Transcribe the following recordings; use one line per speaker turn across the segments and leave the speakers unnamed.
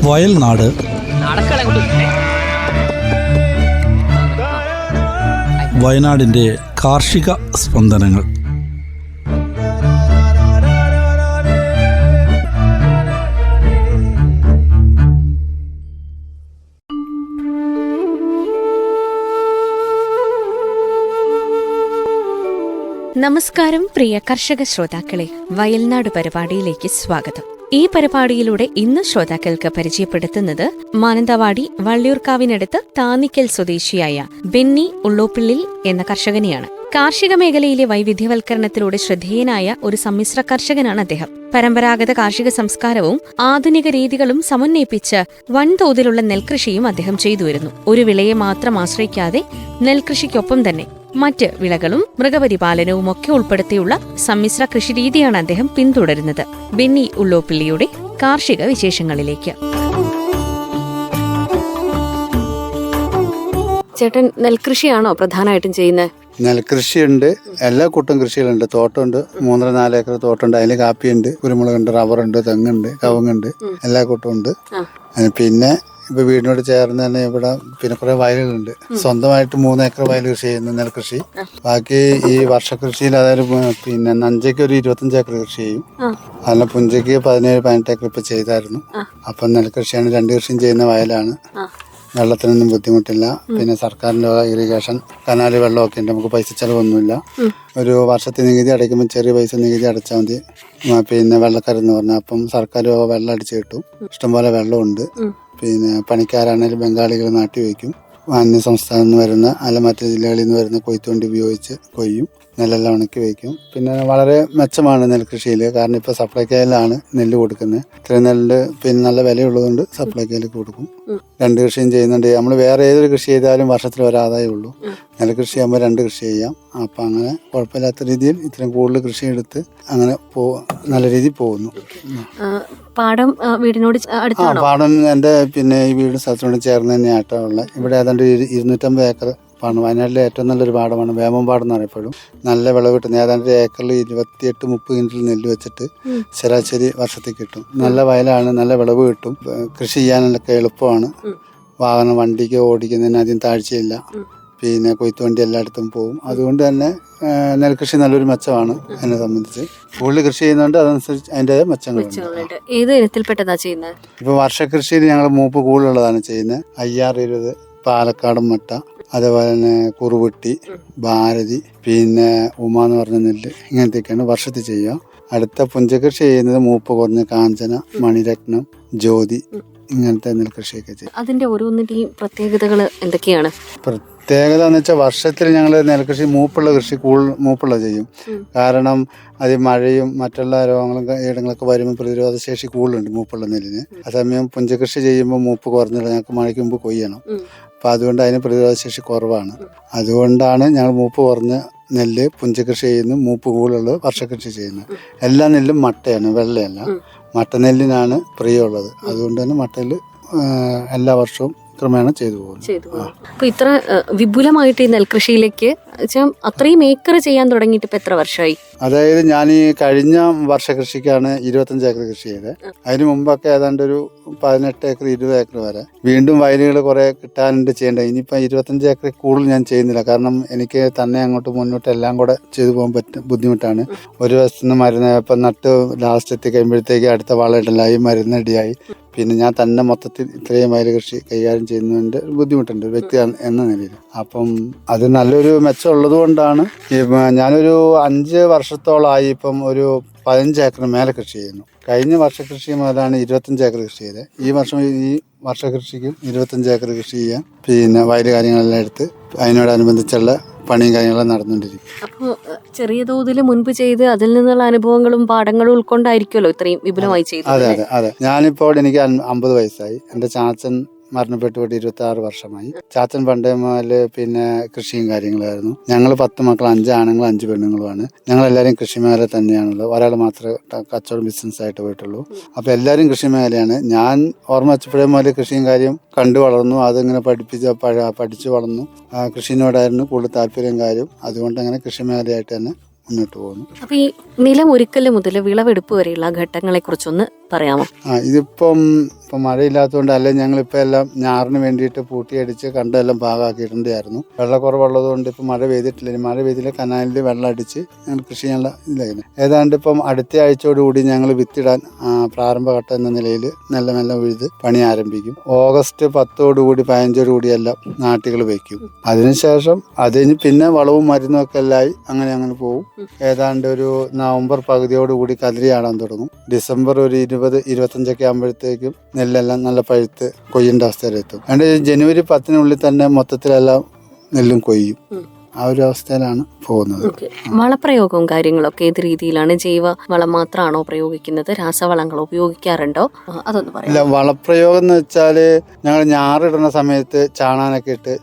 വയൽനാട്. വയനാടിൻ്റെ കാർഷിക സ്പന്ദനങ്ങൾ.
നമസ്കാരം പ്രിയ കർഷക ശ്രോതാക്കളെ, വയൽനാട് പരിപാടിയിലേക്ക് സ്വാഗതം. ഈ പരിപാടിയിലൂടെ ഇന്ന് ശ്രോതാക്കൾക്ക് പരിചയപ്പെടുത്തുന്നത് മാനന്തവാടി വള്ളിയൂർക്കാവിനടുത്ത് താന്നിക്കൽ സ്വദേശിയായ ബെന്നി ഉള്ളോപ്പിള്ളിൽ എന്ന കർഷകനെയാണ്. കാർഷിക മേഖലയിലെ വൈവിധ്യവൽക്കരണത്തിലൂടെ ശ്രദ്ധേയനായ ഒരു സമ്മിശ്ര കർഷകനാണ് അദ്ദേഹം. പരമ്പരാഗത കാർഷിക സംസ്കാരവും ആധുനിക രീതികളും സമന്വയിപ്പിച്ച് വൻതോതിലുള്ള നെൽകൃഷിയും അദ്ദേഹം ചെയ്തുവരുന്നു. ഒരു വിളയെ മാത്രം ആശ്രയിക്കാതെ നെൽകൃഷിക്കൊപ്പം തന്നെ മറ്റ് വിളകളും മൃഗപരിപാലനവും ഒക്കെ ഉൾപ്പെടുത്തിയുള്ള സമ്മിശ്ര കൃഷിരീതിയാണ് അദ്ദേഹം പിന്തുടരുന്നത്. ബെന്നി ഉള്ളോപ്പിള്ളിയുടെ കാർഷിക വിശേഷങ്ങളിലേക്ക്. ചേട്ടൻ നെൽകൃഷിയാണോ പ്രധാനമായിട്ടും ചെയ്യുന്നത്?
നെൽകൃഷിയുണ്ട്, എല്ലാ കൂട്ടം കൃഷികളുണ്ട്. തോട്ടമുണ്ട്, 3-4 ഏക്കർ തോട്ടമുണ്ട്. അതിൽ കാപ്പിയുണ്ട്, കുരുമുളകുണ്ട്, റബ്ബറുണ്ട്, തെങ്ങുണ്ട്, കവുങ്ങുണ്ട്, എല്ലാ കൂട്ടവും ഉണ്ട്. പിന്നെ ഇപ്പൊ വീടിനോട് ചേർന്ന് തന്നെ ഇവിടെ പിന്നെ കുറെ വയലുകളുണ്ട്. സ്വന്തമായിട്ട് 3 ഏക്കർ വയൽ കൃഷി ചെയ്യുന്നു, നെൽകൃഷി. ബാക്കി ഈ വർഷകൃഷിയിൽ അതായത് പിന്നെ നഞ്ചയ്ക്ക് ഒരു 25 ഏക്കർ കൃഷി ചെയ്യും. അതിന് പുഞ്ചയ്ക്ക് 17-18 ഏക്കർ ഇപ്പൊ ചെയ്തായിരുന്നു. അപ്പം നെൽകൃഷിയാണ്, 2 കൃഷിയും ചെയ്യുന്ന വയലാണ്. വെള്ളത്തിനൊന്നും ബുദ്ധിമുട്ടില്ല. പിന്നെ സർക്കാരിൻ്റെ ഇറിഗേഷൻ കനാല് വെള്ളമൊക്കെ ഉണ്ട്, നമുക്ക് പൈസ ചിലവൊന്നുമില്ല. ഒരു വർഷത്തെ നികുതി അടയ്ക്കുമ്പോൾ ചെറിയ പൈസ നികുതി അടച്ചാൽ മതി. പിന്നെ വെള്ളക്കരെന്ന് പറഞ്ഞാൽ അപ്പം സർക്കാർ വെള്ളം അടിച്ച് കിട്ടും. ഇഷ്ടംപോലെ വെള്ളമുണ്ട്. പിന്നെ പണിക്കാരാണെങ്കിലും ബംഗാളികൾ നാട്ടി വയ്ക്കും. അന്യ സംസ്ഥാനത്ത് നിന്ന് വരുന്ന അല്ല മറ്റു ജില്ലകളിൽ നിന്ന് വരുന്ന കൊയ്ത്തുവണ്ടി ഉപയോഗിച്ച് കൊയ്യും, നെല്ലെല്ലാം ഉണക്കി വയ്ക്കും. പിന്നെ വളരെ മെച്ചമാണ് നെൽകൃഷിയിൽ. കാരണം ഇപ്പോൾ സപ്ലൈക്കോയിലാണ് നെല്ല് കൊടുക്കുന്നത്. ഇത്രയും നെല്ല് പിന്നെ നല്ല വിലയുള്ളതുകൊണ്ട് സപ്ലൈക്കോയിലേക്ക് കൊടുക്കും. 2 കൃഷിയും ചെയ്യുന്നുണ്ട്. നമ്മൾ വേറെ ഏതൊരു കൃഷി ചെയ്താലും വർഷത്തിൽ ഒരാദായമേ ഉള്ളൂ. നെൽകൃഷി ആകുമ്പോൾ 2 കൃഷി ചെയ്യാം. അപ്പം അങ്ങനെ കുഴപ്പമില്ലാത്ത രീതിയിൽ ഇത്രയും കൂടുതൽ കൃഷി എടുത്ത് അങ്ങനെ നല്ല രീതിയിൽ പോകുന്നു.
പാടം വീടിനോട്
പാടം എൻ്റെ പിന്നെ ഈ വീട് സ്ഥലത്തോട് ചേർന്ന് തന്നെ ആട്ടമുള്ള. ഇവിടെ ഏതാണ്ട് 250 ഏക്കർ പാടം. വയനാട്ടിലെ ഏറ്റവും നല്ലൊരു പാടമാണ് വേമ്പമ്പാടം എന്ന് പറയപ്പെടും. നല്ല വിളവ് കിട്ടുന്നത്. ഏതാണ്ട് ഏക്കറിൽ 28-30 കിൻറ്റൽ നെല്ല് വെച്ചിട്ട് ശരാശരി വർഷത്തിൽ കിട്ടും. നല്ല വയലാണ്, നല്ല വിളവ് കിട്ടും. കൃഷി ചെയ്യാനൊക്കെ എളുപ്പമാണ്. വാഹനം വണ്ടിക്ക് ഓടിക്കുന്നതിന് അധികം താഴ്ചയില്ല. പിന്നെ കൊയ്ത്തുവണ്ടി എല്ലായിടത്തും പോകും. അതുകൊണ്ട് തന്നെ നെൽകൃഷി നല്ലൊരു മെച്ചമാണ് എന്നെ സംബന്ധിച്ച്. കൂടുതൽ കൃഷി ചെയ്യുന്നതുകൊണ്ട് അതനുസരിച്ച് അതിൻ്റെ മെച്ചങ്ങളുണ്ട്.
ഏത് ഇനത്തിൽപ്പെട്ടതാ ചെയ്യുന്നത്?
ഇപ്പോൾ വർഷകൃഷിയിൽ ഞങ്ങൾ മൂപ്പ് കൂടുതലുള്ളതാണ് ചെയ്യുന്നത്. 50-20 പാലക്കാടൻ മട്ട, അതേപോലെ തന്നെ കുറുവട്ടി, ഭാരതി, പിന്നെ ഉമ എന്ന് പറഞ്ഞ നെല്ല്, ഇങ്ങനത്തെയൊക്കെയാണ് വർഷത്തിൽ ചെയ്യുക. അടുത്ത പുഞ്ചകൃഷി ചെയ്യുന്നത് മൂപ്പ് കുറഞ്ഞ കാഞ്ചന, മണിരത്നം, ജ്യോതി, ഇങ്ങനത്തെ നെൽകൃഷിയൊക്കെ ചെയ്യും.
അതിന്റെ ഓരോന്നിന്റെയും പ്രത്യേകതകൾ എന്തൊക്കെയാണ്?
പ്രത്യേകത എന്ന് വെച്ചാൽ വർഷത്തിൽ ഞങ്ങൾ നെൽകൃഷി മൂപ്പുള്ള കൃഷി മൂപ്പുള്ള ചെയ്യും. കാരണം അത് മഴയും മറ്റുള്ള രോഗങ്ങളും കീടങ്ങളൊക്കെ വരുമ്പോൾ പ്രതിരോധശേഷി കൂടുതലുണ്ട് മൂപ്പുള്ള നെല്ലിന്. അതേസമയം പുഞ്ചകൃഷി ചെയ്യുമ്പോൾ മൂപ്പ് കുറഞ്ഞില്ല, ഞങ്ങൾക്ക് മഴയ്ക്ക് മുമ്പ് കൊയ്യണം. അപ്പം അതുകൊണ്ട് അതിന് പ്രതിരോധശേഷി കുറവാണ്. അതുകൊണ്ടാണ് ഞങ്ങൾ മൂപ്പ് കുറഞ്ഞ നെല്ല് പുഞ്ചകൃഷി ചെയ്യുന്നു, മൂപ്പ് കൂടുതലുള്ളത് വർഷകൃഷി ചെയ്യുന്നത്. എല്ലാ നെല്ലും മട്ടയാണ്, വെള്ളയല്ല. മട്ടനെല്ലിനാണ് പ്രിയമുള്ളത്. അതുകൊണ്ട് തന്നെ മട്ടയിൽ എല്ലാ വർഷവും ക്രമേണ ചെയ്തു പോകുന്നു.
അപ്പൊ ഇത്ര വിപുലമായിട്ട് ഈ നെൽകൃഷിയിലേക്ക് അത്രയും ഏക്കർ ചെയ്യാൻ തുടങ്ങിയിട്ട് ഇപ്പൊ എത്ര വർഷമായി?
അതായത് ഞാൻ ഈ കഴിഞ്ഞ വർഷകൃഷിക്കാണ് 25 ഏക്കർ കൃഷി ചെയ്തത്. അതിന് മുമ്പൊക്കെ ഏതാണ്ട് ഒരു 18 ഏക്കർ 20 ഏക്കർ വരെ. വീണ്ടും വയലുകൾ കുറെ കിട്ടാനുണ്ട് ചെയ്യേണ്ടത്. ഇനിയിപ്പോൾ 25 ഏക്കർ കൂടുതൽ ഞാൻ ചെയ്യുന്നില്ല. കാരണം എനിക്ക് തന്നെ അങ്ങോട്ട് മുന്നോട്ട് എല്ലാം കൂടെ ചെയ്തു പോകാൻ ബുദ്ധിമുട്ടാണ്. ഒരു വശത്തുനിന്ന് മരുന്ന് ഇപ്പം നട്ട് ലാസ്റ്റ് എത്തി കഴിയുമ്പോഴത്തേക്ക് അടുത്ത വളമിടലായി, മരുന്ന് റെഡിയായി. പിന്നെ ഞാൻ തന്നെ മൊത്തത്തിൽ ഇത്രയും വയൽ കൃഷി കൈകാര്യം ചെയ്യുന്നതിൻ്റെ ബുദ്ധിമുട്ടുണ്ട് വ്യക്തി എന്ന നിലയിൽ. അപ്പം അത് നല്ലൊരു മെച്ചമുള്ളത് കൊണ്ടാണ് ഞാനൊരു 5 വർഷത്തോളമായി ഇപ്പം ഒരു 15 ഏക്കർ മേലെ കൃഷി ചെയ്യുന്നു. കഴിഞ്ഞ വർഷകൃഷി മുതലാണ് 25 ഏക്കർ കൃഷി ചെയ്തത്. ഈ വർഷകൃഷിക്കും 25 ഏക്കർ കൃഷി ചെയ്യാൻ പിന്നെ വയൽ കാര്യങ്ങളെല്ലാം എടുത്ത് അതിനോടനുബന്ധിച്ചുള്ള പണിയും കാര്യങ്ങളും നടന്നുകൊണ്ടിരിക്കും.
അപ്പോൾ ചെറിയ തോതിൽ മുൻപ് ചെയ്ത് അതിൽ നിന്നുള്ള അനുഭവങ്ങളും പാഠങ്ങളും ഉൾക്കൊണ്ടായിരിക്കുമല്ലോ ഇത്രയും വിപുലമായി ചെയ്തത്.
അതെ. ഞാനിപ്പോൾ എനിക്ക് 50 വയസ്സായി. എൻ്റെ ചാച്ചൻ മരണപ്പെട്ടു പോയിട്ട് 26 വർഷമായി. ചാച്ചൻ പണ്ടേ മുതൽ പിന്നെ കൃഷിയും കാര്യങ്ങളായിരുന്നു. ഞങ്ങൾ 10 മക്കൾ, 5 ആണുങ്ങളും 5 പെണ്ണുങ്ങളുമാണ്. ഞങ്ങളെല്ലാവരും കൃഷി മേഖല തന്നെയാണുള്ളത്. ഒരാൾ മാത്രമേ കച്ചവടം ബിസിനസ്സായിട്ട് പോയിട്ടുള്ളൂ. അപ്പോൾ എല്ലാവരും കൃഷി മേഖലയാണ്. ഞാൻ ഓർമ്മ വെച്ചപ്പോഴേ മുതൽ കൃഷിയും കാര്യം കണ്ടു വളർന്നു. അതിങ്ങനെ പഠിച്ചു വളർന്നു. കൃഷിനോടായിരുന്നു കൂടുതൽ താല്പര്യം കാര്യം. അതുകൊണ്ട് അങ്ങനെ കൃഷി മേഖലയായിട്ട് തന്നെ മുന്നോട്ട് പോകുന്നു.
അപ്പോൾ ഈ നിലം ഒരുക്കൽ മുതൽ വിളവെടുപ്പ് വരെയുള്ള ഘട്ടങ്ങളെ കുറിച്ചൊന്ന് പറയാമോ?
ഇതിപ്പം മഴയില്ലാത്തതുകൊണ്ട് അല്ലെങ്കിൽ ഞങ്ങളിപ്പോൾ എല്ലാം ഞാറിന് വേണ്ടിയിട്ട് പൂട്ടിയടിച്ച് കണ്ടെല്ലാം പാകമാക്കിയിട്ടുണ്ടായിരുന്നു. വെള്ളക്കുറവുള്ളത് കൊണ്ട് ഇപ്പം മഴ പെയ്തിട്ടില്ല. മഴ പെയ്തില്ല, കനാലിൽ വെള്ളം അടിച്ച് ഞങ്ങൾ കൃഷി ചെയ്യാനുള്ള ഇതിലായിരുന്നു. ഏതാണ്ട് ഇപ്പം അടുത്ത ആഴ്ചയോടുകൂടി ഞങ്ങൾ വിത്തിടാൻ പ്രാരംഭഘട്ടം എന്ന നിലയിൽ നല്ല നല്ല ഉഴുത് പണി ആരംഭിക്കും. ഓഗസ്റ്റ് 10 15 എല്ലാം നാട്ടുകൾ വയ്ക്കും. അതിനുശേഷം അതിന് പിന്നെ വളവും മരുന്നും ഒക്കെ എല്ലായി അങ്ങനെ പോകും. ഏതാണ്ട് ഒരു നവംബർ പകുതിയോടുകൂടി കതിരിയാടാൻ തുടങ്ങും. ഡിസംബർ ഒരു 20-25 ആകുമ്പോഴത്തേക്കും നെല്ലെല്ലാം നല്ല പഴുത്ത് കൊയ്യേണ്ട അവസ്ഥയിലെത്തും. അതുകൊണ്ട് ജനുവരി 10 തന്നെ മൊത്തത്തിലെല്ലാം നെല്ലും കൊയ്യും. ആ ഒരു അവസ്ഥയിലാണ് പോകുന്നത്.
വളപ്രയോഗവും കാര്യങ്ങളൊക്കെ ഏത് രീതിയിലാണ്? ജൈവ വളം മാത്രമാണോ പ്രയോഗിക്കുന്നത്? രാസവളങ്ങൾ ഉപയോഗിക്കാറുണ്ടോ? അതൊന്ന് പറയാം.
ഇല്ല, വളപ്രയോഗം എന്ന് വെച്ചാല് ഞങ്ങൾ ഞാറിടുന്ന സമയത്ത് ചാണാനൊക്കെ ഇട്ട്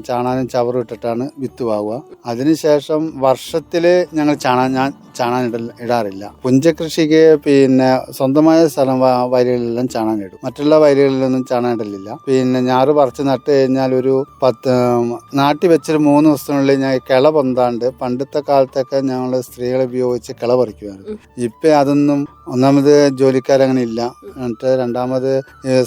ചാണാനും ചവറും ഇട്ടിട്ടാണ് വിത്ത് വാങ്ങുക. അതിനുശേഷം വർഷത്തില് ഞങ്ങൾ ചാണാൻ ഇടാറില്ല. പുഞ്ചകൃഷിക്ക് പിന്നെ സ്വന്തമായ സ്ഥലം വയലുകളിലെല്ലാം ചാണാൻ ഇടും. മറ്റുള്ള വയലുകളിലൊന്നും ചാണാൻ ഇടലില്ല. പിന്നെ ഞാറ് പറിച്ച് നട്ട് കഴിഞ്ഞാൽ ഒരു നാട്ടി വെച്ചൊരു 3 ദിവസത്തിനുള്ളിൽ ഞാൻ കിള പൊന്താണ്ട്, പണ്ടത്തെ കാലത്തൊക്കെ ഞങ്ങൾ സ്ത്രീകളെ ഉപയോഗിച്ച് കിള പറിക്കുമായിരുന്നു. ഇപ്പം അതൊന്നും ഒന്നാമത് ജോലിക്കാരങ്ങനെ ഇല്ല. എന്നിട്ട് രണ്ടാമത്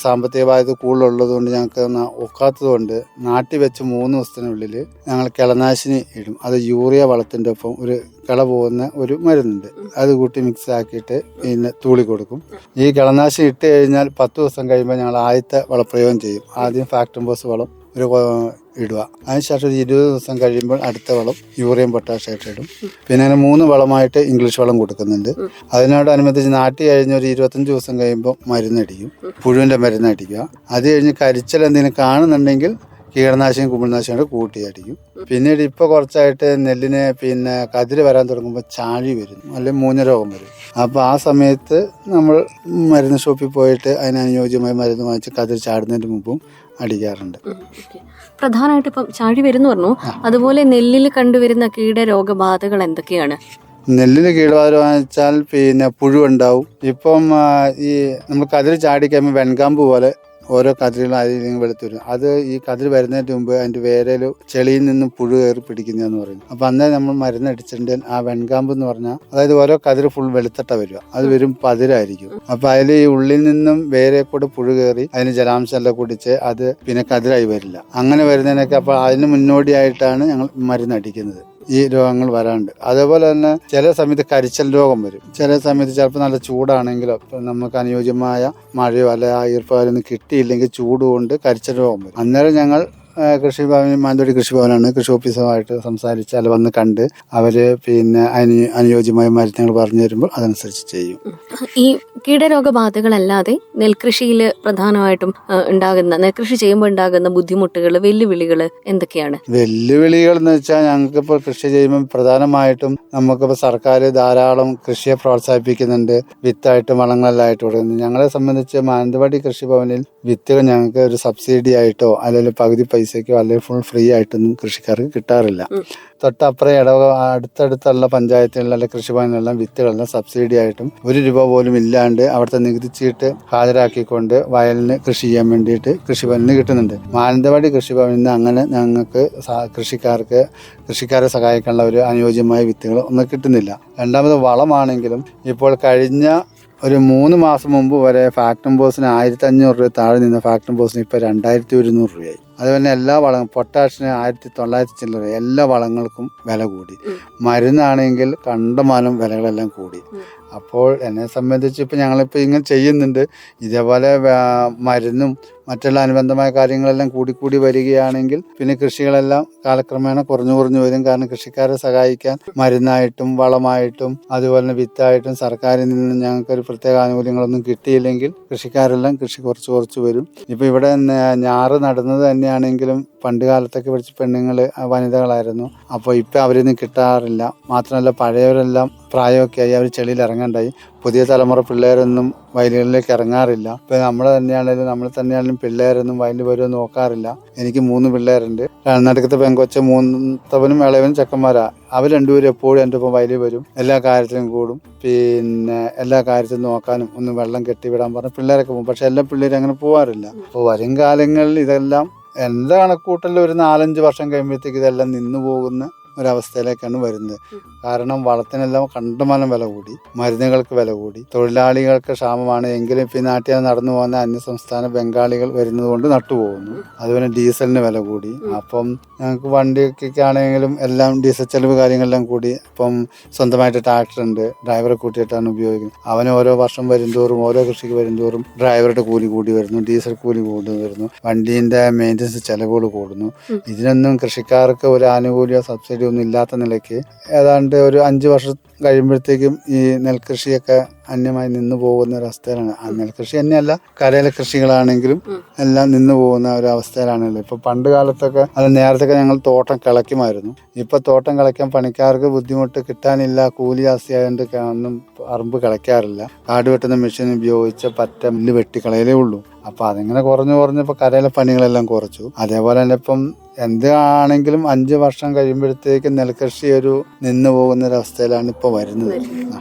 സാമ്പത്തിക ബാധ്യത കൂടുതലുള്ളത് കൊണ്ട് ഞങ്ങൾക്ക് ഒക്കാത്തത് കൊണ്ട് നാട്ടി വെച്ച് 3 ദിവസത്തിനുള്ളിൽ ഞങ്ങൾ കിളനാശിനി ഇടും. അത് യൂറിയ വളത്തിൻ്റെ ഒപ്പം ഒരു കിള പോകുന്ന ഒരു മരുന്നുണ്ട്. അത് കൂട്ടി മിക്സ് ആക്കിയിട്ട് പിന്നെ തൂളി കൊടുക്കും. ഈ കിളനാശിനി ഇട്ട് കഴിഞ്ഞാൽ 10 ദിവസം കഴിയുമ്പോൾ ഞങ്ങൾ ആദ്യത്തെ വളപ്രയോഗം ചെയ്യും. ആദ്യം ഫാക്ടംബോസ് വളം ഒരു ഇടുക. അതിനുശേഷം ഒരു 20 ദിവസം കഴിയുമ്പോൾ അടുത്ത വളം യൂറിയം പൊട്ടാഷായിട്ട് ഇടും. പിന്നെ അങ്ങനെ 3 വളമായിട്ട് ഇംഗ്ലീഷ് വളം കൊടുക്കുന്നുണ്ട്. അതിനോടനുബന്ധിച്ച് നാട്ടി കഴിഞ്ഞ് ഒരു 25 ദിവസം കഴിയുമ്പോൾ മരുന്നടിക്കും. പുഴുവിൻ്റെ മരുന്നടിക്കുക. അത് കഴിഞ്ഞ് കരിച്ചൽ എന്തെങ്കിലും കാണുന്നുണ്ടെങ്കിൽ കീടനാശിനി കുമിൾനാശിനിയുടെ കൂട്ടി അടിക്കും. പിന്നീട് ഇപ്പോൾ കുറച്ചായിട്ട് നെല്ലിന് പിന്നെ കതിര് വരാൻ തുടങ്ങുമ്പോൾ ചാഴി വരും, അല്ലെങ്കിൽ മൂഞ്ഞ രോഗം വരും. അപ്പോൾ ആ സമയത്ത് നമ്മൾ മരുന്ന് ഷോപ്പിൽ പോയിട്ട് അതിനനുയോജ്യമായ മരുന്ന് വാങ്ങിച്ച് കതിര് ചാടുന്നതിന് മുമ്പും അടിക്കാറുണ്ട്.
പ്രധാനമായിട്ട് ഇപ്പം ചാഴി വരുന്നു പറഞ്ഞു. അതുപോലെ നെല്ലിൽ കണ്ടുവരുന്ന കീടരോഗബാധകൾ എന്തൊക്കെയാണ്?
നെല്ലിൽ കീടബാധ വെച്ചാൽ പിന്നെ പുഴുണ്ടാവും. ഇപ്പം ഈ നമ്മൾ കതിര് ചാടിക്കഴിയുമ്പോൾ വെൺകാമ്പ് പോലെ ഓരോ കതിരുകളും അതിൽ വെളുത്ത് വരും. അത് ഈ കതിര് വരുന്നതിന് മുമ്പ് അതിൻ്റെ വേരയിൽ ചെളിയിൽ നിന്നും പുഴു കയറി പിടിക്കുന്നതെന്ന് പറയും. അപ്പം അന്നേരം നമ്മൾ മരുന്നടിച്ചിട്ടുണ്ടെങ്കിൽ ആ വെൺകാമ്പ് എന്ന് പറഞ്ഞാൽ, അതായത് ഓരോ കതിര് ഫുൾ വെളുത്തിട്ട വരിക, അത് വരും പതിരായിരിക്കും. അപ്പം അതിൽ ഈ ഉള്ളിൽ നിന്നും വേരെ കൂടെ പുഴു കയറി അതിന് ജലാംശം എല്ലാം കുടിച്ച് അത് പിന്നെ കതിരായി വരില്ല. അങ്ങനെ വരുന്നതിനൊക്കെ അപ്പോൾ അതിന് മുന്നോടിയായിട്ടാണ് ഞങ്ങൾ മരുന്നടിക്കുന്നത് ഈ രോഗങ്ങൾ വരാണ്ട്. അതേപോലെ തന്നെ ചില സമയത്ത് കരിച്ചൽ രോഗം വരും. ചില സമയത്ത് ചിലപ്പോൾ നല്ല ചൂടാണെങ്കിലോ നമുക്ക് അനുയോജ്യമായ മഴയോ അല്ലെ ഈർപ്പകാലൊന്നും കിട്ടിയില്ലെങ്കിൽ ചൂട് കൊണ്ട് കരിച്ചൽ രോഗം വരും. അന്നേരം ഞങ്ങൾ കൃഷിഭവൻ, മാനന്തവാടി കൃഷിഭവനാണ്, കൃഷി ഓഫീസറുമായിട്ട് സംസാരിച്ച് അല്ല വന്ന് കണ്ട് അവർ പിന്നെ അനുയോജ്യമായ മരുന്നുകൾ പറഞ്ഞു തരുമ്പോൾ അതനുസരിച്ച് ചെയ്യും.
ഈ കീടരോഗബാധകളല്ലാതെ നെൽകൃഷിയിൽ പ്രധാനമായിട്ടും നെൽകൃഷി ചെയ്യുമ്പോൾ ഉണ്ടാകുന്ന ബുദ്ധിമുട്ടുകൾ, വെല്ലുവിളികൾ എന്തൊക്കെയാണ്?
വെല്ലുവിളികൾ എന്ന് വെച്ചാൽ ഞങ്ങൾക്കിപ്പോൾ കൃഷി ചെയ്യുമ്പോൾ പ്രധാനമായിട്ടും നമുക്കിപ്പോൾ സർക്കാർ ധാരാളം കൃഷിയെ പ്രോത്സാഹിപ്പിക്കുന്നുണ്ട്. വിത്തായിട്ടും വളങ്ങളെല്ലാമായിട്ട് കൊടുക്കുന്നു. ഞങ്ങളെ സംബന്ധിച്ച് മാനന്തവാടി കൃഷിഭവനിൽ വിത്തുകൾ ഞങ്ങൾക്ക് ഒരു സബ്സിഡി ആയിട്ടോ അല്ലെങ്കിൽ പകുതി പൈസയ്ക്കോ അല്ലെങ്കിൽ ഫുൾ ഫ്രീ ആയിട്ടൊന്നും കൃഷിക്കാർക്ക് കിട്ടാറില്ല. തൊട്ടപ്പുറം അടുത്തടുത്തുള്ള പഞ്ചായത്തുകളിൽ അല്ലെങ്കിൽ കൃഷിഭവനിലെല്ലാം വിത്തുകളെല്ലാം സബ്സിഡി ആയിട്ടും 1 രൂപ പോലും ഇല്ലാണ്ട് അവിടുത്തെ നികുതി ചീട്ട് ഹാജരാക്കിക്കൊണ്ട് വയലിന് കൃഷി ചെയ്യാൻ വേണ്ടിയിട്ട് കൃഷിഭവനിന് കിട്ടുന്നുണ്ട്. മാനന്തവാടി കൃഷിഭവനിൽ നിന്ന് അങ്ങനെ ഞങ്ങൾക്ക് കൃഷിക്കാരെ സഹായിക്കാനുള്ള ഒരു അനുയോജ്യമായ വിത്തുകൾ ഒന്നും കിട്ടുന്നില്ല. രണ്ടാമത് വളമാണെങ്കിലും ഇപ്പോൾ കഴിഞ്ഞ ഒരു 3 മാസം മുമ്പ് വരെ ഫാക്ടംബോസിന് 1500 രൂപ താഴെ നിന്ന ഫാക്ടംബോസിന് ഇപ്പോൾ 2100 രൂപയായി. അതുപോലെ എല്ലാ വളങ്ങളും പൊട്ടാഷിന് 1900 ചില്ലറ, എല്ലാ വളങ്ങൾക്കും വില കൂടി. മരുന്നാണെങ്കിൽ കണ്ടമാനം വിലകളെല്ലാം കൂടി. അപ്പോൾ എന്നെ സംബന്ധിച്ച് ഇപ്പോൾ ഞങ്ങളിപ്പോൾ ഇങ്ങനെ ചെയ്യുന്നുണ്ട്. ഇതേപോലെ മരുന്നും മറ്റുള്ള അനുബന്ധമായ കാര്യങ്ങളെല്ലാം കൂടി വരികയാണെങ്കിൽ പിന്നെ കൃഷികളെല്ലാം കാലക്രമേണ കുറഞ്ഞു വരും. കാരണം കൃഷിക്കാരെ സഹായിക്കാൻ മരുന്നായിട്ടും വളമായിട്ടും അതുപോലെ തന്നെ വിത്തായിട്ടും സർക്കാരിൽ നിന്ന് ഞങ്ങൾക്കൊരു പ്രത്യേക ആനുകൂല്യങ്ങളൊന്നും കിട്ടിയില്ലെങ്കിൽ കൃഷിക്കാരെല്ലാം കൃഷി കുറച്ച് വരും. ഇപ്പോൾ ഇവിടെ ഞാറ് നടുന്നത് തന്നെയാണെങ്കിലും പണ്ട് കാലത്തൊക്കെ പഠിച്ച പെണ്ണുങ്ങൾ വനിതകളായിരുന്നു. അപ്പോൾ ഇപ്പം അവരൊന്നും കിട്ടാറില്ല. മാത്രമല്ല പഴയവരെല്ലാം പ്രായമൊക്കെ ആയി അവർ ചെളിയിൽ ഇറങ്ങണ്ടായി. പുതിയ തലമുറ പിള്ളേരൊന്നും വയലുകളിലേക്ക് ഇറങ്ങാറില്ല. ഇപ്പം നമ്മൾ തന്നെയാണെങ്കിലും പിള്ളേരൊന്നും വയലിൽ വരുമോ നോക്കാറില്ല. എനിക്ക് 3 പിള്ളേരുണ്ട്. നടുക്കത്തെ പെങ്കൊച്ച, മൂത്തവനും ഇളയവനും ചെക്കന്മാരാ. അവർ രണ്ടുപേരും എപ്പോഴും എൻ്റെ ഒപ്പം വയലിൽ വരും. എല്ലാ കാര്യത്തിലും കൂടും. പിന്നെ എല്ലാ കാര്യത്തിലും നോക്കാനും ഒന്ന് വെള്ളം കെട്ടിവിടാൻ പറഞ്ഞ് പിള്ളേരൊക്കെ പോകും. പക്ഷെ എല്ലാ പിള്ളേരും അങ്ങനെ പോകാറില്ല. അപ്പോൾ വരും കാലങ്ങളിൽ ഇതെല്ലാം എൻ്റെ കണക്കൂട്ടലിൽ ഒരു 4-5 വർഷം കഴിയുമ്പോഴത്തേക്ക് ഇതെല്ലാം നിന്നു പോകുന്ന ഒരവസ്ഥയിലേക്കാണ് വരുന്നത്. കാരണം വളത്തിനെല്ലാം കണ്ടമാനം വില കൂടി, മരുന്നുകൾക്ക് വില കൂടി, തൊഴിലാളികൾക്ക് ക്ഷാമമാണ്. എങ്കിലും ഇപ്പം ഈ നാട്ടിൽ നടന്നു പോകുന്ന അന്യസംസ്ഥാന ബംഗാളികൾ വരുന്നത് കൊണ്ട് നട്ടുപോകുന്നു. അതുപോലെ ഡീസലിന് വില കൂടി. അപ്പം ഞങ്ങൾക്ക് വണ്ടിക്കാണെങ്കിലും എല്ലാം ഡീസൽ ചെലവ് കാര്യങ്ങളെല്ലാം കൂടി. അപ്പം സ്വന്തമായിട്ട് ട്രാക്ടർ ഉണ്ട്, ഡ്രൈവറെ കൂട്ടിയിട്ടാണ് ഉപയോഗിക്കുന്നത്. അവന് ഓരോ വർഷം വരുംതോറും, ഓരോ കൃഷിക്ക് വരുംതോറും ഡ്രൈവറുടെ കൂലി കൂടി വരുന്നു, ഡീസൽ കൂലി കൂടി വരുന്നു, വണ്ടീൻ്റെ മെയിൻ്റനൻസ് ചെലവുകൾ കൂടുന്നു. ഇതിനൊന്നും കൃഷിക്കാർക്ക് ഒരു ആനുകൂല്യമോ സബ്സിഡിയോ ഒന്നും ഇല്ലാത്ത നിലയ്ക്ക് ഏതാണ്ട് ഒരു 5 വർഷം കഴിയുമ്പോഴത്തേക്കും ഈ നെൽകൃഷിയൊക്കെ അന്യമായി നിന്നു പോകുന്ന ഒരവസ്ഥയിലാണ്. ആ നെൽകൃഷി തന്നെയല്ല, കരയിലെ കൃഷികളാണെങ്കിലും എല്ലാം നിന്നു പോകുന്ന ഒരു അവസ്ഥയിലാണല്ലോ. ഇപ്പൊ പണ്ട് കാലത്തൊക്കെ നേരത്തൊക്കെ ഞങ്ങൾ തോട്ടം കിളയ്ക്കുമായിരുന്നു. ഇപ്പൊ തോട്ടം കിളയ്ക്കാൻ പണിക്കാർക്ക് ബുദ്ധിമുട്ട്, കിട്ടാനില്ല, കൂലി ആസ്തിയായതുകൊണ്ട് ഒന്നും പറമ്പ് കിളയ്ക്കാറില്ല. കാട് വെട്ടുന്ന മെഷീൻ ഉപയോഗിച്ച് പറ്റ മില്ല് വെട്ടിക്കളയലേ ഉള്ളൂ. അപ്പൊ അതിങ്ങനെ കുറഞ്ഞപ്പോൾ കരയിലെ പണികളെല്ലാം കുറച്ചു. അതേപോലെ തന്നെ ഇപ്പം എന്താണെങ്കിലും 5 വർഷം കഴിയുമ്പോഴത്തേക്കും നെൽകൃഷി ഒരു നിന്നു പോകുന്ന ഒരു അവസ്ഥയിലാണ് ഇപ്പൊ വരുന്നത്.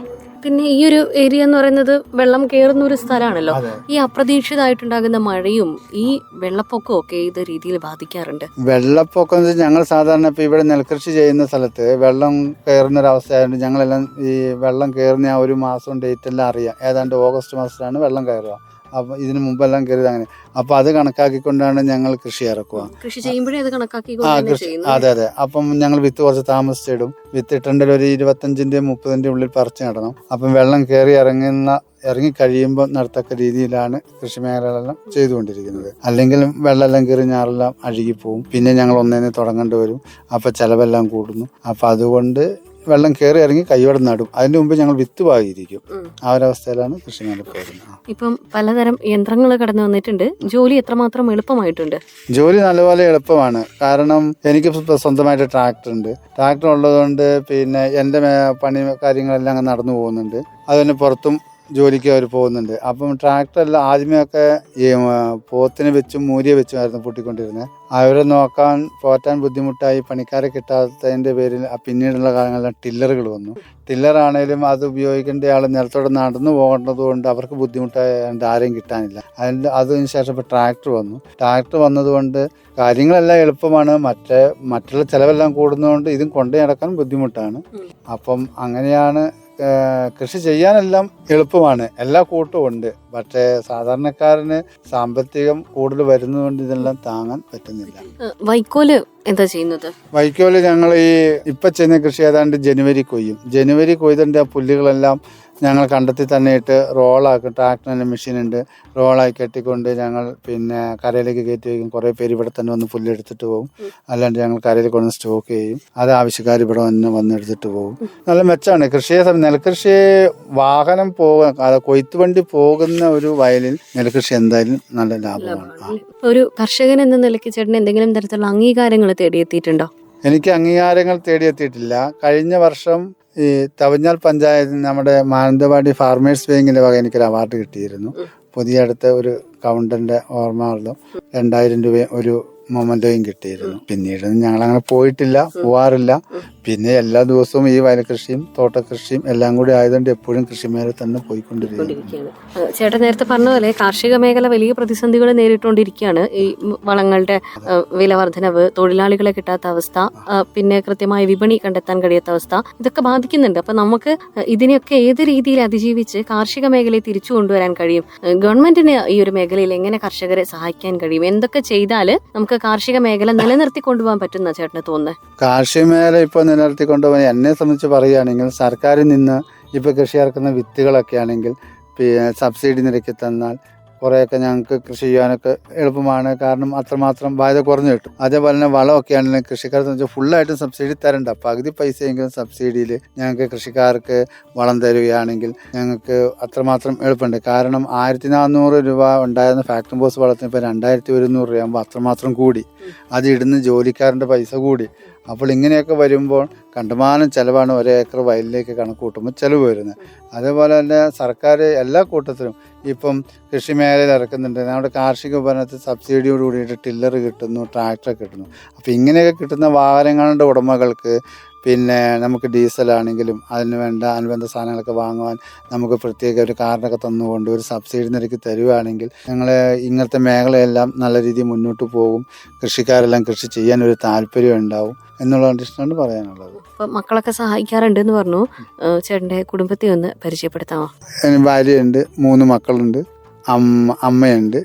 പിന്നെ ഈ ഒരു ഏരിയ എന്ന് പറയുന്നത് വെള്ളം കയറുന്ന ഒരു സ്ഥലമാണല്ലോ. ഈ അപ്രതീക്ഷിതമായിട്ടുണ്ടാകുന്ന മഴയും ഈ വെള്ളപ്പൊക്കവും ഒക്കെ ഏത് രീതിയിൽ ബാധിക്കാറുണ്ട്?
വെള്ളപ്പൊക്കം ഞങ്ങൾ സാധാരണ ഇപ്പൊ ഇവിടെ നെൽകൃഷി ചെയ്യുന്ന സ്ഥലത്ത് വെള്ളം കയറുന്ന ഒരു അവസ്ഥയായതുകൊണ്ട് ഞങ്ങളെല്ലാം ഈ വെള്ളം കയറുന്ന ആ ഒരു മാസം ഡേറ്റ് എല്ലാം അറിയാം. ഏതാണ്ട് ഓഗസ്റ്റ് മാസത്തിലാണ് വെള്ളം കയറുക. അപ്പം ഇതിന് മുമ്പെല്ലാം കയറിയത് അങ്ങനെ. അപ്പൊ അത് കണക്കാക്കിക്കൊണ്ടാണ് ഞങ്ങൾ കൃഷി ഇറക്കുക.
കൃഷി ചെയ്യുമ്പോഴേ അത് കണക്കാക്കി.
അതെ. അപ്പം ഞങ്ങൾ വിത്ത് കുറച്ച് താമസിച്ചിടും. വിത്ത് ഇട്ടേണ്ടതിൽ ഒരു 25-ന്റെ 30-ന്റെ ഉള്ളിൽ പറിച്ചു നടണം. അപ്പം വെള്ളം കയറി ഇറങ്ങി കഴിയുമ്പോൾ നടത്തക്ക രീതിയിലാണ് കൃഷി മേഖലകളെല്ലാം ചെയ്തുകൊണ്ടിരിക്കുന്നത്. അല്ലെങ്കിൽ വെള്ളമെല്ലാം കയറി ഞാറെല്ലാം അഴുകിപ്പോവും. പിന്നെ ഞങ്ങൾ ഒന്നേനെ തുടങ്ങേണ്ടി വരും. അപ്പം ചെലവെല്ലാം കൂടുന്നു. അപ്പം അതുകൊണ്ട് വെള്ളം കയറി ഇറങ്ങി കൈയോടെ നടും. അതിന്റെ മുമ്പ് ഞങ്ങൾ വിത്ത് പാകിയിരിക്കും. ആ ഒരവസ്ഥയിലാണ് കൃഷി മേഖല പോകുന്നത്.
ഇപ്പം പലതരം യന്ത്രങ്ങൾ കടന്നു വന്നിട്ടുണ്ട്. ജോലി എത്രമാത്രം എളുപ്പമായിട്ടുണ്ട്? ജോലി
നല്ലപോലെ എളുപ്പമാണ്. കാരണം എനിക്ക് സ്വന്തമായിട്ട് ട്രാക്ടർ ഉണ്ട്. ട്രാക്ടർ ഉള്ളതുകൊണ്ട് പിന്നെ എൻ്റെ പണി കാര്യങ്ങളെല്ലാം അങ്ങ് നടന്നു പോകുന്നുണ്ട്. അതുതന്നെ പുറത്തും ജോലിക്ക് അവർ പോകുന്നുണ്ട്. അപ്പം ട്രാക്ടറെല്ലാം ആദ്യമേയൊക്കെ ഈ പോത്തിനെ വെച്ചും മൂരിയെ വെച്ചുമായിരുന്നു പൂട്ടിക്കൊണ്ടിരുന്നത്. അവരെ പോറ്റാൻ ബുദ്ധിമുട്ടായി, പണിക്കാരെ കിട്ടാത്തതിൻ്റെ പേരിൽ പിന്നീടുള്ള കാലങ്ങളിലെല്ലാം ടില്ലറുകൾ വന്നു. ടില്ലറാണേലും അത് ഉപയോഗിക്കേണ്ട ആൾ നിലത്തോടെ നടന്നു പോകേണ്ടത് കൊണ്ട് അവർക്ക് ബുദ്ധിമുട്ടായതുകൊണ്ട് ആരെയും കിട്ടാനില്ല. അതിന് ശേഷം ഇപ്പോൾ ട്രാക്ടർ വന്നു. ട്രാക്ടർ വന്നതുകൊണ്ട് കാര്യങ്ങളെല്ലാം എളുപ്പമാണ്. മറ്റുള്ള ചിലവെല്ലാം കൂടുന്നതുകൊണ്ട് ഇതും കൊണ്ടു നടക്കാൻ ബുദ്ധിമുട്ടാണ്. അപ്പം അങ്ങനെയാണ് കൃഷി ചെയ്യാനെല്ലാം എളുപ്പമാണ്. എല്ലാ കൂട്ടും ഉണ്ട്. പക്ഷേ സാധാരണക്കാരന് സാമ്പത്തികം കൂടുതൽ വരുന്നതുകൊണ്ട് ഇതെല്ലാം താങ്ങാൻ പറ്റുന്നില്ല.
വൈക്കോല് എന്താ ചെയ്യുന്നത്?
വൈക്കോല് ഞങ്ങൾ ഇപ്പൊ ചെയ്യുന്ന കൃഷി ഏതാണ്ട് ജനുവരി കൊയ്യും. ജനുവരി കൊയ്തിൻ്റെ ആ പുല്ലുകളെല്ലാം ഞങ്ങൾ കണ്ടെത്തി തന്നെ ഇട്ട് റോളാക്കും. ട്രാക്ടറിൻ്റെ മെഷീനുണ്ട്. റോളായി കെട്ടിക്കൊണ്ട് ഞങ്ങൾ പിന്നെ കരയിലേക്ക് കയറ്റി വയ്ക്കും. കുറേ പേര് ഇവിടെ തന്നെ വന്ന് പുല്ലെടുത്തിട്ട് പോകും. അല്ലാണ്ട് ഞങ്ങൾ കരയിൽ കൊണ്ട് സ്റ്റോക്ക് ചെയ്യും. അത് ആവശ്യക്കാർ ഇവിടെ വന്നെടുത്തിട്ട് പോകും. നല്ല മെച്ചമാണ്. നെൽകൃഷി വാഹനം കൊയ്ത്ത് വണ്ടി പോകുന്ന ഒരു വയലിൽ നെൽകൃഷി എന്തായാലും നല്ല ലാഭമാണ്.
ഒരു കർഷകൻ എന്ന നിലയ്ക്ക് ചേട്ടൻ എന്തെങ്കിലും തരത്തിലുള്ള അംഗീകാരങ്ങൾ തേടിയെത്തിയിട്ടുണ്ടോ?
എനിക്ക് അംഗീകാരങ്ങൾ തേടിയെത്തിയിട്ടില്ല. കഴിഞ്ഞ വർഷം ഈ തവഞ്ഞാൽ പഞ്ചായത്തിൽ നമ്മുടെ മാനന്തവാടി ഫാർമേഴ്സ് ബാങ്കിന്റെ വക എനിക്കൊരു അവാർഡ് കിട്ടിയിരുന്നു. പുതിയ അടുത്ത ഒരു കൗണ്ടറിന്റെ ഓർമ്മകളിലും 2000 രൂപ ഒരു മൊമെന്റോയും കിട്ടിയിരുന്നു. പിന്നീട് ഞങ്ങളങ്ങനെ പോവാറില്ല. പിന്നെ എല്ലാ ദിവസവും ഈ വയൽകൃഷിയും തോട്ടകൃഷിയും എല്ലാം കൂടി ആയതുകൊണ്ട് എപ്പോഴും കൃഷി മേഖല തന്നെ പോയിക്കൊണ്ടിരിക്കുകയാണ്.
ചേട്ടൻ നേരത്തെ പറഞ്ഞ പോലെ കാർഷിക മേഖല വലിയ പ്രതിസന്ധികൾ നേരിട്ടുകൊണ്ടിരിക്കുകയാണ്. ഈ വളങ്ങളുടെ വില വർധനവ്, തൊഴിലാളികളെ കിട്ടാത്ത അവസ്ഥ, പിന്നെ കൃത്യമായ വിപണി കണ്ടെത്താൻ കഴിയാത്ത അവസ്ഥ, ഇതൊക്കെ ബാധിക്കുന്നുണ്ട്. അപ്പൊ നമുക്ക് ഇതിനെയൊക്കെ ഏത് രീതിയിൽ അതിജീവിച്ച് കാർഷിക മേഖലയെ തിരിച്ചു കൊണ്ടുവരാൻ കഴിയും? ഗവൺമെന്റിന് ഈ ഒരു മേഖലയിൽ എങ്ങനെ കർഷകരെ സഹായിക്കാൻ കഴിയും? എന്തൊക്കെ ചെയ്താൽ നമുക്ക് കാർഷിക മേഖല നിലനിർത്തി കൊണ്ടുപോകാൻ പറ്റുന്ന ചേട്ടന് തോന്നുന്നത്?
കാർഷിക മേഖല ഇപ്പോൾ നിലനിർത്തിക്കൊണ്ടുപോകാൻ എന്നെ സംബന്ധിച്ച് പറയുകയാണെങ്കിൽ സർക്കാരിൽ നിന്ന് ഇപ്പോൾ കൃഷി ഇറക്കുന്ന വിത്തുകളൊക്കെ ആണെങ്കിൽ സബ്സിഡി നിരക്കി തന്നാൽ കുറേയൊക്കെ ഞങ്ങൾക്ക് കൃഷി ചെയ്യാനൊക്കെ എളുപ്പമാണ്. കാരണം അത്രമാത്രം ബാധ്യത കുറഞ്ഞു കിട്ടും. അതേപോലെ തന്നെ വളമൊക്കെ ആണെങ്കിലും കൃഷിക്കാരെ സംബന്ധിച്ച് ഫുള്ളായിട്ടും സബ്സിഡി തരണ്ട. പകുതി പൈസയെങ്കിലും സബ്സിഡിയിൽ ഞങ്ങൾക്ക് കൃഷിക്കാർക്ക് വളം തരികയാണെങ്കിൽ ഞങ്ങൾക്ക് അത്രമാത്രം എളുപ്പമുണ്ട്. കാരണം 1400 രൂപ ഉണ്ടായിരുന്ന ഫാക്ടറി ബോസ് വളത്തിന് ഇപ്പോൾ 2100 രൂപയാകുമ്പോൾ അത്രമാത്രം കൂടി. അത് ഇടുന്ന ജോലിക്കാരൻ്റെ പൈസ കൂടി. അപ്പോൾ ഇങ്ങനെയൊക്കെ വരുമ്പോൾ കണ്ടമാനം ചിലവാണ് ഒരേക്കർ വയലിലേക്ക് കണക്ക് കൂട്ടുമ്പോൾ ചിലവ് വരുന്നത്. അതേപോലെ തന്നെ സർക്കാർ എല്ലാ കൂട്ടത്തിലും ഇപ്പം കൃഷി മേഖലയിൽ ഇറക്കുന്നുണ്ട്. നമ്മുടെ കാർഷിക ഉപകരണത്തിൽ സബ്സിഡിയോട് കൂടിയിട്ട് ടില്ലർ കിട്ടുന്നു, ട്രാക്ടർ കിട്ടുന്നു. അപ്പോൾ ഇങ്ങനെയൊക്കെ കിട്ടുന്ന വാഹനങ്ങളുടെ ഉടമകൾക്ക് പിന്നെ നമുക്ക് ഡീസലാണെങ്കിലും അതിന് വേണ്ട അനുബന്ധ സാധനങ്ങളൊക്കെ വാങ്ങുവാൻ നമുക്ക് പ്രത്യേക ഒരു കാർഡൊക്കെ തന്നുകൊണ്ട് ഒരു സബ്സിഡി നിരക്ക് തരുവാണെങ്കിൽ ഞങ്ങൾ ഇങ്ങനത്തെ മേഖലയെല്ലാം നല്ല രീതിയിൽ മുന്നോട്ട് പോകും. കൃഷിക്കാരെല്ലാം കൃഷി ചെയ്യാൻ ഒരു താല്പര്യം ഉണ്ടാവും എന്നുള്ള കണ്ടീഷനാണ് പറയാനുള്ളത്.
അപ്പം മക്കളൊക്കെ സഹായിക്കാറുണ്ട് എന്ന് പറഞ്ഞു. ചേട്ടൻ്റെ കുടുംബത്തെ ഒന്ന് പരിചയപ്പെടുത്താമോ?
ഭാര്യയുണ്ട്, 3 മക്കളുണ്ട്, അമ്മയുണ്ട്.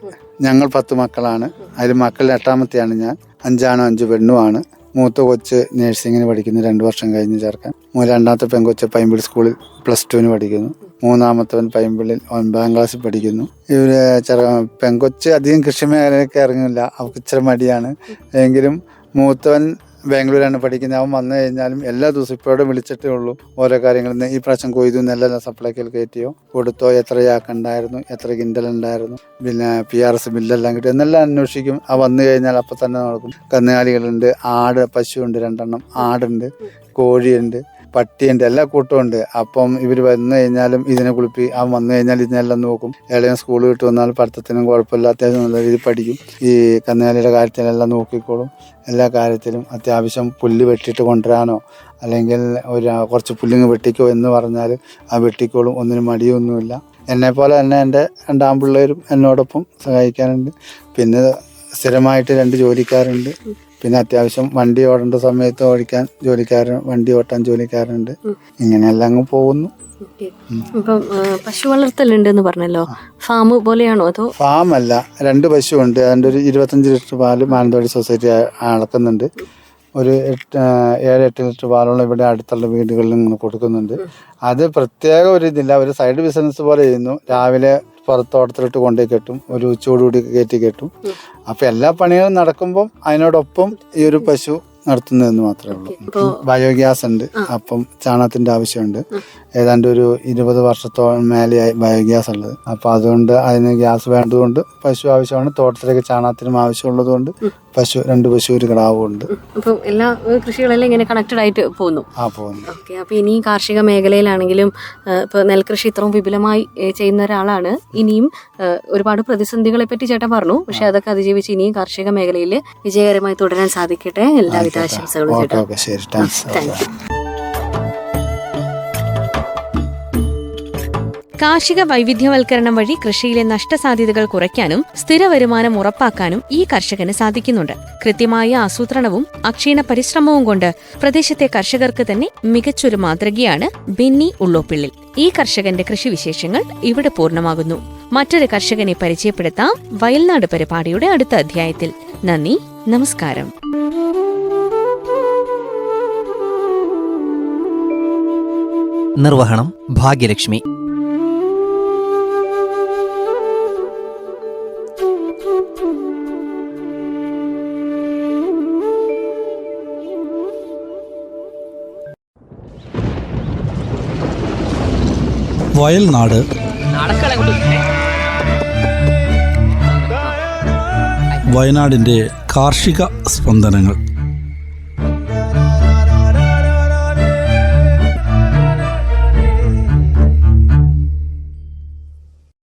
ഞങ്ങൾ 10 മക്കളാണ്. അതിൽ മക്കളിൽ 8ാമത്തെയാണ് ഞാൻ. 5 ആണും 5 പെണ്ണുമാണ്. മൂത്ത കൊച്ച് നേഴ്സിങ്ങിന് പഠിക്കുന്നു, 2 വർഷം കഴിഞ്ഞ് ചേർക്കാൻ. 2ാമത്തെ പെൺകൊച്ച് പൈമ്പിളി സ്കൂളിൽ +2 പഠിക്കുന്നു. 3ാമത്തവൻ പൈമ്പിളിൽ 9ാം ക്ലാസ്സിൽ പഠിക്കുന്നു. ഇവര് പെൺകൊച്ച് അധികം കൃഷി മേഖലയിലേക്ക് ഇറങ്ങില്ല, അവർക്ക് ഇച്ചിരി മടിയാണ്. എങ്കിലും മൂത്തവൻ ബാംഗ്ലൂരാണ് പഠിക്കുന്നത്. അവൻ വന്നു കഴിഞ്ഞാലും എല്ലാ ദിവസവും ഇപ്പോഴും വിളിച്ചിട്ടേ ഉള്ളൂ. ഓരോ കാര്യങ്ങളിൽ ഈ പ്രാവശ്യം കൊയ്തു, നെല്ലെല്ലാം സപ്ലൈക്കൽ കയറ്റിയോ, കൊടുത്തോ, എത്ര ചാക്കുണ്ടായിരുന്നു, എത്ര കിൻഡൽ ഉണ്ടായിരുന്നു, പിന്നെ PRS ബില്ലെല്ലാം കിട്ടും എന്നെല്ലാം അന്വേഷിക്കും. ആ വന്നു കഴിഞ്ഞാൽ അപ്പം തന്നെ നടക്കും. കന്നുകാലികളുണ്ട്, പശുവുണ്ട് 2 ആടുണ്ട്, കോഴിയുണ്ട്, പട്ടിയുണ്ട്, എല്ലാ കൂട്ടമുണ്ട്. അപ്പം ഇവർ വന്നു കഴിഞ്ഞാലും ഇതിനെ കുളിപ്പി, അവൻ വന്നു കഴിഞ്ഞാൽ ഇതിനെല്ലാം നോക്കും. ഇളയം സ്കൂൾ വിട്ട് വന്നാൽ പഠിത്തത്തിനും കുഴപ്പമില്ല, അത്യാവശ്യം നല്ല രീതിയിൽ പഠിക്കും. ഈ കന്നുകാലിയുടെ കാര്യത്തിലെല്ലാം നോക്കിക്കോളും. എല്ലാ കാര്യത്തിലും അത്യാവശ്യം പുല്ല് വെട്ടിയിട്ട് കൊണ്ടുവരാനോ അല്ലെങ്കിൽ കുറച്ച് പുല്ലിങ്ങ് വെട്ടിക്കോ എന്ന് പറഞ്ഞാൽ ആ വെട്ടിക്കോളും. ഒന്നിനും മടിയൊന്നുമില്ല. എന്നെപ്പോലെ തന്നെ എൻ്റെ 2 ആൺപിള്ളേരും എന്നോടൊപ്പം സഹായിക്കാനുണ്ട്. പിന്നെ സ്ഥിരമായിട്ട് 2 ജോലിക്കാരുണ്ട്. പിന്നെ അത്യാവശ്യം വണ്ടി ഓടേണ്ട സമയത്ത് വണ്ടി ഓട്ടാൻ ജോലിക്കാരുണ്ട്. ഇങ്ങനെയെല്ലാം അങ്ങ് പോകുന്നു.
ഇപ്പം പശു വളർത്തലുണ്ടെന്ന് പറഞ്ഞല്ലോ, ഫാം പോലെയാണോ അതോ?
ഫാം അല്ല, 2 പശുവുണ്ട്. അതിൻ്റെ ഒരു 25 ലിറ്റർ പാല് മാനന്തവാടി സൊസൈറ്റി അളക്കുന്നുണ്ട്. ഒരു 7-8 ലിറ്റർ പാലോളം ഇവിടെ അടുത്തുള്ള വീടുകളിൽ ഇങ്ങനെ കൊടുക്കുന്നുണ്ട്. അത് പ്രത്യേക ഒരു ഇതില്ല, ഒരു സൈഡ് ബിസിനസ് പോലെ ചെയ്യുന്നു. രാവിലെ പുറത്തോട്ടത്തിലിട്ട് കൊണ്ടുപോയി കെട്ടും, ഒരു ഉച്ചയോടുകൂടി കയറ്റി കെട്ടും. അപ്പം എല്ലാ പണികളും നടക്കുമ്പം അതിനോടൊപ്പം ഈ ഒരു പശു നടത്തുന്നതെന്ന് മാത്രമേ ഉള്ളൂ. ബയോഗ്യാസ് ഉണ്ട്, അപ്പം ചാണകത്തിന്റെ ആവശ്യമുണ്ട്. ഏതാണ്ട് ഒരു 20 വർഷത്തോളം മേലെയായി ബയോഗ്യാസ് ഉള്ളത്. അപ്പം അതുകൊണ്ട് അതിന് ഗ്യാസ് വേണ്ടതുകൊണ്ട് പശു ആവശ്യമാണ്. തോട്ടത്തിലേക്ക് ചാണകത്തിനും ആവശ്യമുള്ളത് കൊണ്ട് 2 പശു, ഒരു കിടാവും ഉണ്ട്.
അപ്പം എല്ലാ കൃഷികളെല്ലാം ഇങ്ങനെ കണക്റ്റഡ് ആയിട്ട് പോകുന്നു. ഓക്കെ. അപ്പോൾ ഇനി കാർഷിക മേഖലയിലാണെങ്കിലും ഇപ്പോൾ നെൽകൃഷി ഇത്രയും വിപുലമായി ചെയ്യുന്ന ഒരാളാണ്. ഇനിയും ഒരുപാട് പ്രതിസന്ധികളെ പറ്റി ചേട്ടൻ പറഞ്ഞു. പക്ഷെ അതൊക്കെ അതിജീവിച്ച് ഇനിയും കാർഷിക മേഖലയിൽ വിജയകരമായി തുടരാൻ സാധിക്കട്ടെ. എല്ലാവിധ ആശംസകളും ചേട്ടാ. Thank you. കാർഷിക വൈവിധ്യവൽക്കരണം വഴി കൃഷിയിലെ നഷ്ടസാധ്യതകൾ കുറയ്ക്കാനും സ്ഥിര വരുമാനം ഉറപ്പാക്കാനും ഈ കർഷകന് സാധിക്കുന്നുണ്ട്. കൃത്യമായ ആസൂത്രണവും അക്ഷീണ പരിശ്രമവും കൊണ്ട് പ്രദേശത്തെ കർഷകർക്ക് തന്നെ മികച്ചൊരു മാതൃകയാണ് ബെന്നി ഉള്ളോപ്പിള്ളിൽ. ഈ കർഷകന്റെ കൃഷിവിശേഷങ്ങൾ ഇവിടെ പൂർണ്ണമാകുന്നു. മറ്റൊരു കർഷകനെ പരിചയപ്പെടുത്താം വയൽനാട് പരിപാടിയുടെ അടുത്ത അധ്യായത്തിൽ. നന്ദി, നമസ്കാരം.
നിർവഹണം ഭാഗ്യലക്ഷ്മി.
വയൽനാട് വയനാടിൻ്റെ കാർഷിക സ്പന്ദനങ്ങൾ.